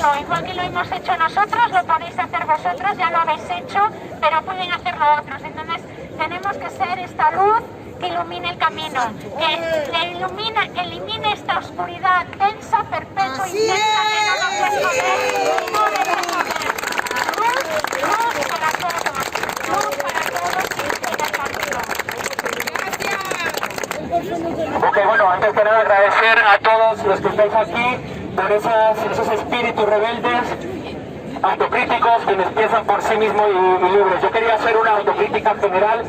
hacerlo igual que lo hemos hecho nosotros, lo podéis hacer vosotros, ya lo habéis hecho, pero pueden hacerlo otros. Entonces tenemos que ser esta luz que ilumine el camino, que elimine esta oscuridad densa, perpetua, intensa, que no nos dé poder, no debe poder. Luz para todos y sin descanso. Ok, bueno, antes que nada agradecer a todos los que estáis aquí por esos espíritus rebeldes, autocríticos, quienes piensan por sí mismos y libres. Yo quería hacer una autocrítica general,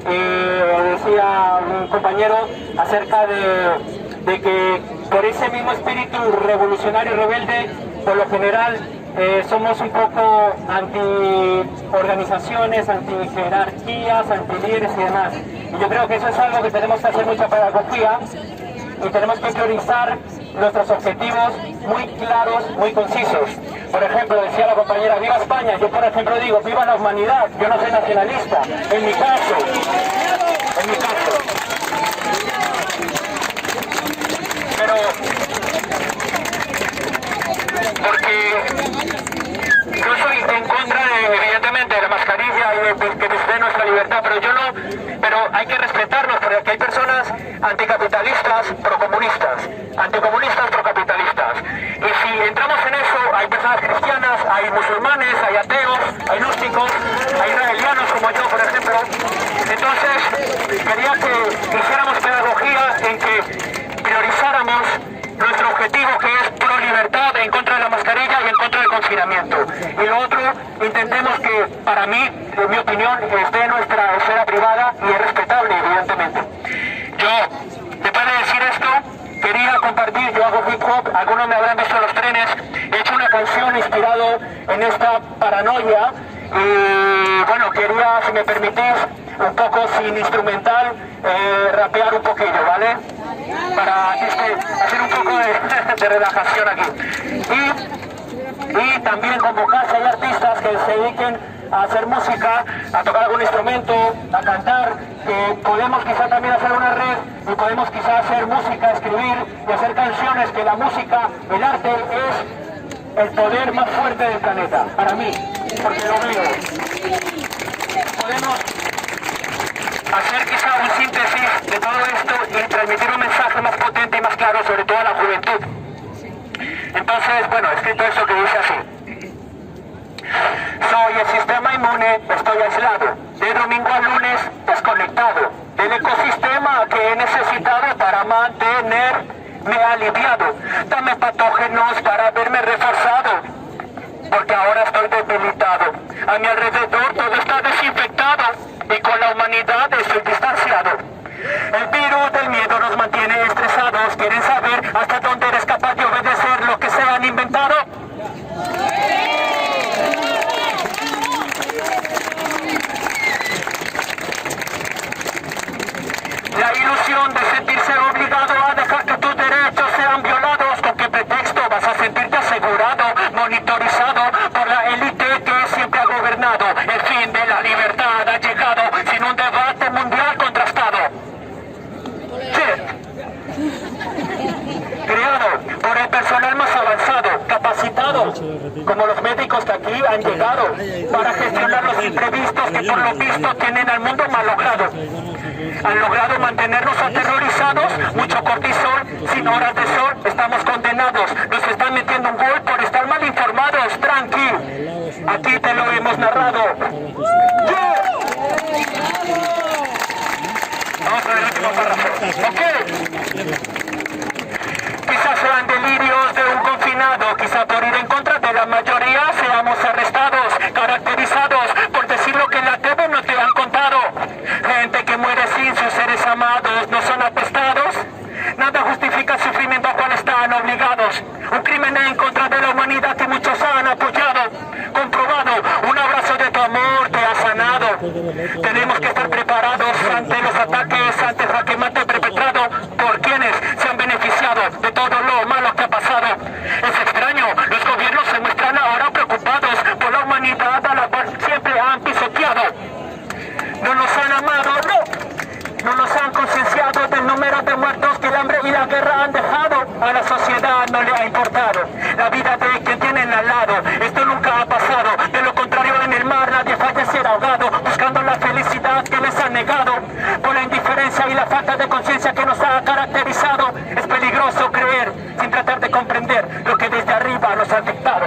decía un compañero, acerca de que por ese mismo espíritu revolucionario y rebelde, por lo general, somos un poco anti-organizaciones, anti-jerarquías, anti-líderes y demás. Y yo creo que eso es algo que tenemos que hacer mucha pedagogía y tenemos que priorizar nuestros objetivos muy claros, muy concisos. Por ejemplo, decía la compañera, ¡viva España! Yo, por ejemplo, digo, ¡viva la humanidad! Yo no soy nacionalista, en mi caso. Pero, porque yo soy en contra, evidentemente, de la mascarilla y de que nos dé nuestra libertad, pero hay que respetarnos, porque aquí hay personas anticapitalistas, procomunistas, anticomunistas, procapitalistas. Y si entramos en eso, hay personas cristianas, hay musulmanes, hay ateos, hay gnósticos, hay israelianos como yo, por ejemplo. Entonces, quería que hiciéramos pedagogía en que priorizáramos nuestro objetivo, que es pro libertad, en contra de la mascarilla y en contra del confinamiento. Y lo otro, intentemos que, para mí, en mi opinión, esté en nuestra esfera privada y es respetable, evidentemente. Yo, después de decir esto, quería compartir, yo hago hip hop, algunos me habrán visto en los trenes, he hecho una canción inspirado en esta paranoia y bueno, quería, si me permitís, un poco sin instrumental, rapear un poquillo, ¿vale? Para hacer un poco de relajación aquí. Y también convocar si hay artistas que se dediquen a hacer música, a tocar algún instrumento, a cantar, que podemos quizá también hacer una red y podemos quizá hacer música, escribir y hacer canciones, que la música, el arte es el poder más fuerte del planeta, para mí, porque lo veo. Podemos hacer quizá un síntesis de todo esto y transmitir un mensaje más potente y más claro, sobre todo a la juventud. Entonces, bueno, he escrito eso que dice así. Soy el sistema inmune, estoy aislado, de domingo a lunes desconectado, del ecosistema que he necesitado para mantenerme aliviado. Dame patógenos para verme reforzado, porque ahora estoy debilitado. A mi alrededor todo está desinfectado y con la humanidad estoy distanciado. El virus del miedo nos mantiene estresados. ¿Quieren saber hasta dónde eres capaz de obedecer lo que se han inventado? La ilusión de sentirse obligado a dejar que tus derechos sean violados. ¿Con qué pretexto vas a sentirte asegurado, monitorizado por la élite que siempre ha gobernado? El fin de la libertad ha llegado sin un debate mundial contrastado. Creado por el personal más avanzado, capacitado, como los médicos que aquí han llegado, para gestionar los imprevistos que por lo visto tienen al mundo malogrado. Han logrado mantenernos aterrorizados, mucho cortisol, sin horas de sol, estamos condenados. Nos están metiendo un gol por estar mal informados. Tranqui, aquí te lo hemos narrado. Vamos con el último párrafo. Ok. Quizás sean delirios de un confinado, quizá por ir en contra de la mayoría seamos arrestados, caracterizados por decir lo que en la TV no te han contado. Gente que muere sin sus seres amados, no son atestados. Nada justifica el sufrimiento al cual están obligados. Un crimen en contra de la humanidad que muchos han apoyado. Comprobado, un abrazo de tu amor te ha sanado. Tenemos que estar preparados ante los ataques, ante el jaque mate perpetrado por quienes se han beneficiado de todo lo malo que ha pasado. Es extraño, los gobiernos se muestran ahora preocupados por la humanidad a la cual siempre han pisoteado. No nos han amado, no nos han concienciado del número de muertos que el hambre y la guerra han dejado. A la sociedad no le ha importado la vida de quien tienen al ahogado. Esto nunca ha pasado, de lo contrario en el mar nadie fallecerá ahogado, buscando la felicidad que les han negado, por la indiferencia y la falta de conciencia que nos ha caracterizado. Es peligroso creer sin tratar de comprender lo que desde arriba nos ha dictado.